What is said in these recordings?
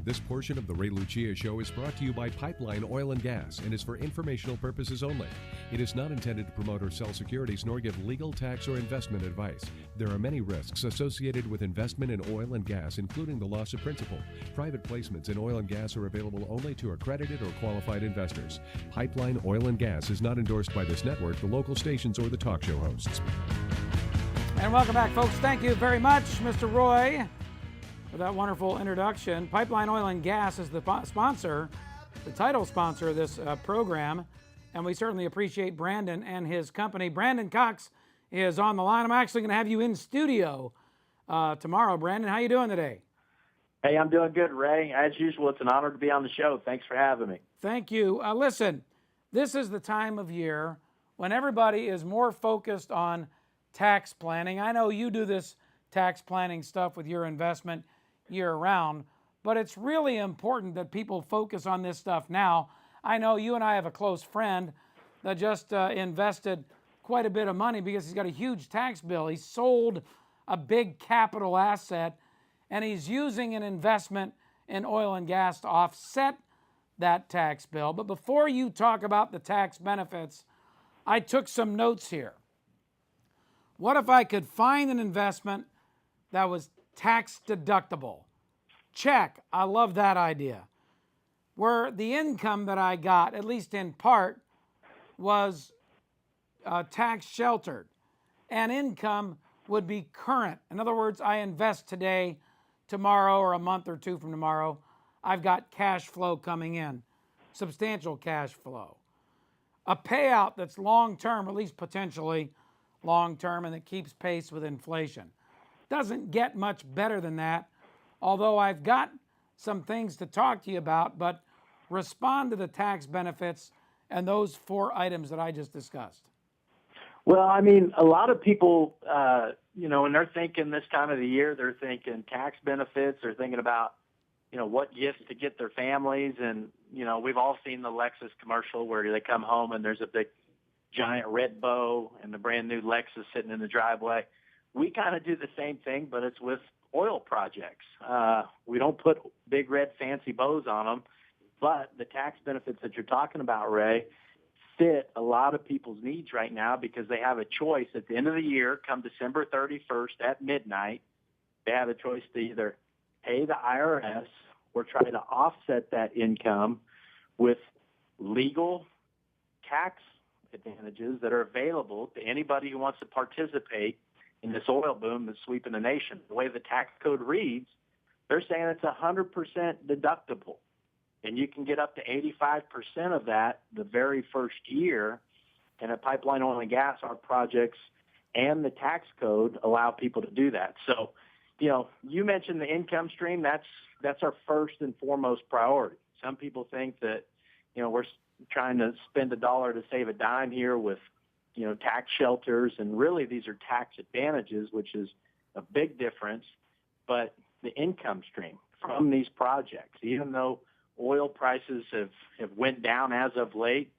This portion of the Ray Lucia Show is brought to you by Pipeline Oil and Gas and is for informational purposes only. It is not intended to promote or sell securities nor give legal, tax, or investment advice. There are many risks associated with investment in oil and gas, including the loss of principal. Private placements in oil and gas are available only to accredited or qualified investors. Pipeline Oil and Gas is not endorsed by this network, the local stations, or the talk show hosts. And welcome back, folks. Thank you very much, Mr. Roy, for that wonderful introduction. Pipeline Oil and Gas is the sponsor, the title sponsor of this program, and we certainly appreciate Brandon and his company. Brandon Cox is on the line. I'm actually going to have you in studio tomorrow. Brandon, how you doing today? Hey, I'm doing good, Ray. As usual, it's an honor to be on the show. Thanks for having me. Thank you. Listen, this is the time of year when everybody is more focused on tax planning. I know you do this tax planning stuff with your investment year-round, but it's really important that people focus on this stuff now. I know you and I have a close friend that just invested quite a bit of money because he's got a huge tax bill. He sold a big capital asset, and he's using an investment in oil and gas to offset that tax bill. But before you talk about the tax benefits, I took some notes here. What if I could find an investment that was tax deductible? Check. I love that idea. Where the income that I got, at least in part, was tax sheltered, and income would be current. In other words, I invest today, tomorrow, or a month or two from tomorrow, I've got cash flow coming in, substantial cash flow. A payout that's long-term, at least potentially long-term, and that keeps pace with inflation. Doesn't get much better than that, although I've got some things to talk to you about, but respond to the tax benefits and those 4 items that I just discussed. Well, I mean, a lot of people, when they're thinking this time of the year, they're thinking tax benefits, they're thinking about, what gifts to get their families. And, we've all seen the Lexus commercial where they come home and there's a big giant red bow and the brand new Lexus sitting in the driveway. We kind of do the same thing, but it's with oil projects. We don't put big red fancy bows on them, but the tax benefits that you're talking about, Ray, fit a lot of people's needs right now because they have a choice at the end of the year, come December 31st at midnight, they have a choice to either pay the IRS or try to offset that income with legal tax advantages that are available to anybody who wants to participate in this oil boom that's sweeping the nation. The way the tax code reads, they're saying it's 100% deductible, and you can get up to 85% of that the very first year. And at Pipeline Oil and Gas, our projects and the tax code allow people to do that. So, you mentioned the income stream. That's our first and foremost priority. Some people think that, we're trying to spend a dollar to save a dime here with, tax shelters. And really these are tax advantages, which is a big difference. But the income stream from these projects, even though oil prices have went down as of late,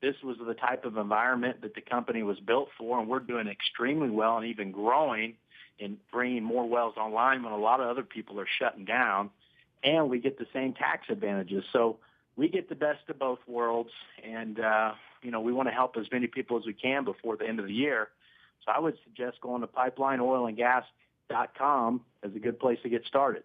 this was the type of environment that the company was built for. And we're doing extremely well and even growing and bringing more wells online when a lot of other people are shutting down. And we get the same tax advantages. So we get the best of both worlds, and, we want to help as many people as we can before the end of the year. So I would suggest going to pipelineoilandgas.com as a good place to get started.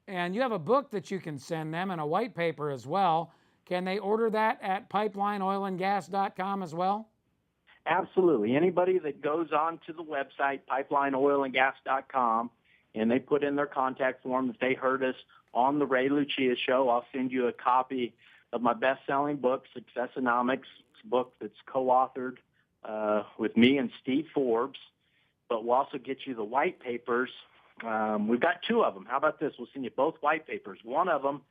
And you have a book that you can send them and a white paper as well. Can they order that at pipelineoilandgas.com as well? Absolutely. Anybody that goes on to the website, pipelineoilandgas.com, and they put in their contact form that they heard us on the Ray Lucia Show, I'll send you a copy of my best-selling book, Successonomics. It's a book that's co-authored with me and Steve Forbes, but we'll also get you the white papers. We've got 2 of them. How about this? We'll send you both white papers. One of them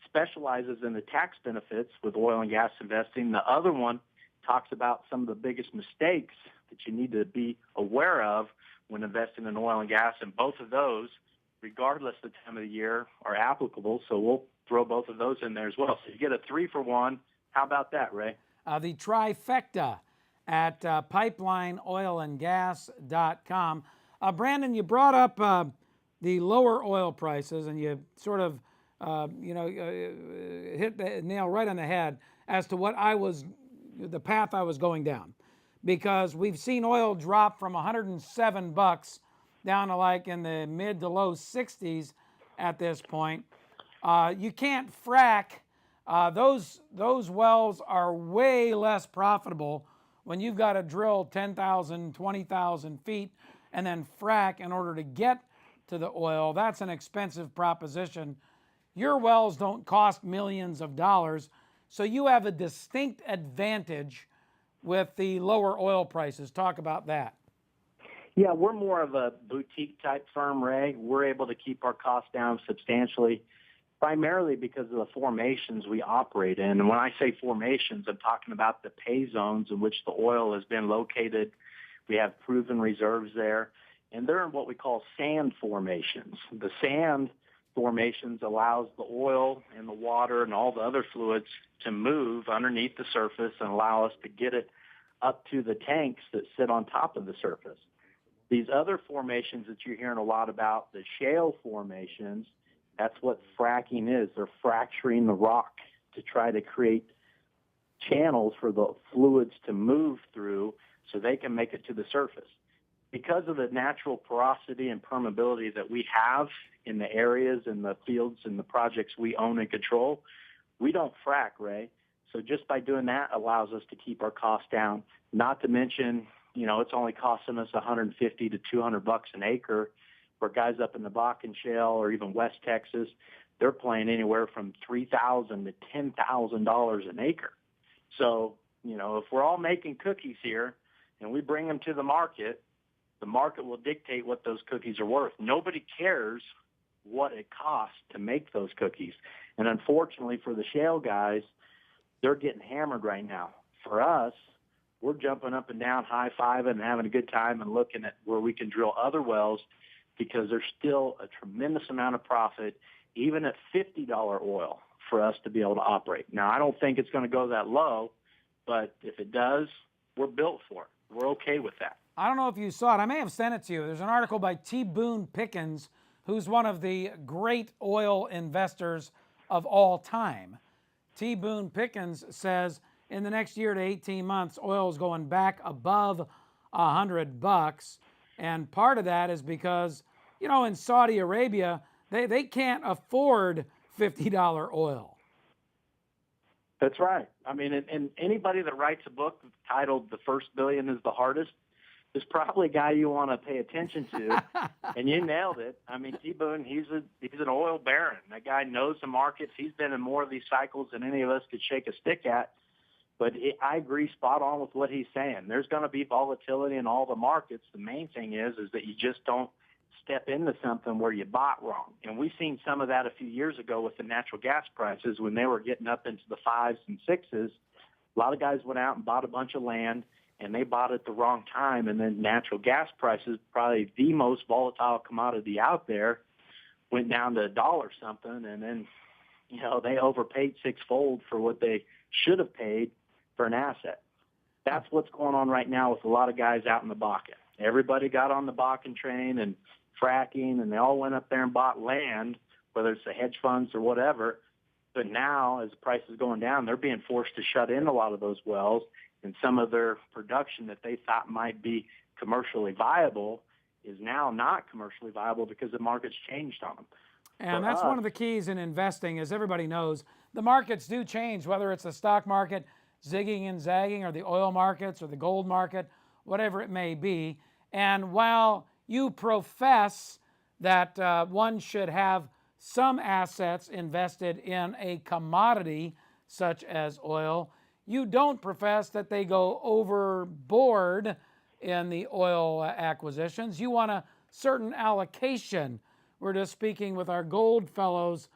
specializes in the tax benefits with oil and gas investing. The other one talks about some of the biggest mistakes that you need to be aware of when investing in oil and gas. And both of those, regardless of the time of the year, are applicable. So we'll throw both of those in there as well. So you get a 3-for-1. How about that, Ray? The trifecta at pipelineoilandgas.com. Brandon, you brought up the lower oil prices, and you sort of hit the nail right on the head as to the path I was going down, because we've seen oil drop from $107 down to like in the mid to low 60s at this point. You can't frack. Those wells are way less profitable when you've got to drill 10,000, 20,000 feet and then frack in order to get to the oil. That's an expensive proposition. Your wells don't cost millions of dollars, so you have a distinct advantage with the lower oil prices. Talk about that. Yeah, we're more of a boutique type firm, Ray. We're able to keep our costs down substantially, primarily because of the formations we operate in. And when I say formations, I'm talking about the pay zones in which the oil has been located. We have proven reserves there, and they're in what we call sand formations. The sand formations allows the oil and the water and all the other fluids to move underneath the surface and allow us to get it up to the tanks that sit on top of the surface. These other formations that you're hearing a lot about, the shale formations, that's what fracking is. They're fracturing the rock to try to create channels for the fluids to move through so they can make it to the surface. Because of the natural porosity and permeability that we have in the areas and the fields and the projects we own and control, we don't frack, Ray. So just by doing that allows us to keep our costs down. Not to mention, it's only costing us $150 to $200 an acre, where guys up in the Bakken Shale or even West Texas, they're paying anywhere from $3,000 to $10,000 an acre. So, if we're all making cookies here and we bring them to the market will dictate what those cookies are worth. Nobody cares what it costs to make those cookies. And unfortunately for the shale guys, they're getting hammered right now. For us, we're jumping up and down, high-fiving and having a good time and looking at where we can drill other wells, because there's still a tremendous amount of profit, even at $50 oil, for us to be able to operate. Now, I don't think it's going to go that low, but if it does, we're built for it. We're okay with that. I don't know if you saw it. I may have sent it to you. There's an article by T. Boone Pickens, who's one of the great oil investors of all time. T. Boone Pickens says in the next year to 18 months, oil is going back above $100. And part of that is because, in Saudi Arabia, they can't afford $50 oil. That's right. I mean, and anybody that writes a book titled "The First Billion is the Hardest" is probably a guy you want to pay attention to. And you nailed it. I mean, T. Boone, he's an oil baron. That guy knows the markets. He's been in more of these cycles than any of us could shake a stick at. But I agree spot on with what he's saying. There's going to be volatility in all the markets. The main thing is that you just don't step into something where you bought wrong. And we've seen some of that a few years ago with the natural gas prices when they were getting up into the 5s and 6s. A lot of guys went out and bought a bunch of land, and they bought it at the wrong time. And then natural gas prices, probably the most volatile commodity out there, went down to $1 something. And then, they overpaid sixfold for what they should have paid for an asset. That's what's going on right now with a lot of guys out in the Bakken. Everybody got on the Bakken train and fracking, and they all went up there and bought land, whether it's the hedge funds or whatever. But now, as the price is going down, they're being forced to shut in a lot of those wells, and some of their production that they thought might be commercially viable is now not commercially viable because the market's changed on them. And that's one of the keys in investing, as everybody knows. The markets do change, whether it's the stock market zigging and zagging, or the oil markets, or the gold market, whatever it may be. And while you profess that one should have some assets invested in a commodity such as oil, you don't profess that they go overboard in the oil acquisitions. You want a certain allocation. We're just speaking with our gold fellows,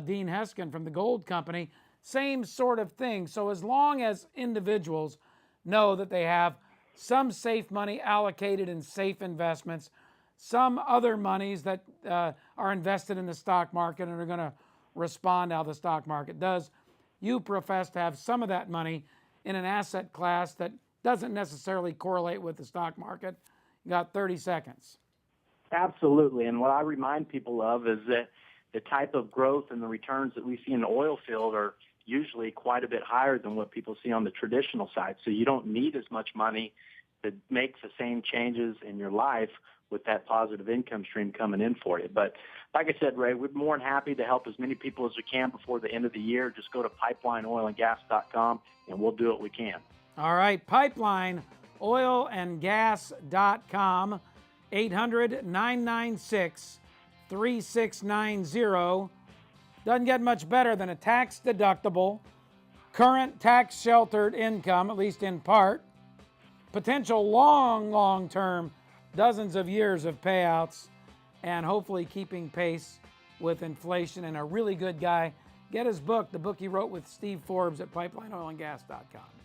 Dean Heskin from the Gold Company, same sort of thing. So as long as individuals know that they have some safe money allocated in safe investments, some other monies that are invested in the stock market and are going to respond how the stock market does, you profess to have some of that money in an asset class that doesn't necessarily correlate with the stock market. You got 30 seconds. Absolutely. And what I remind people of is that the type of growth and the returns that we see in the oil field are usually quite a bit higher than what people see on the traditional side. So you don't need as much money to make the same changes in your life with that positive income stream coming in for you. But like I said, Ray, we're more than happy to help as many people as we can before the end of the year. Just go to pipelineoilandgas.com and we'll do what we can. All right, pipelineoilandgas.com, 800-996-3690. Doesn't get much better than a tax-deductible, current tax-sheltered income, at least in part, potential long-term dozens of years of payouts, and hopefully keeping pace with inflation, and a really good guy. Get his book, the book he wrote with Steve Forbes, at pipelineoilandgas.com.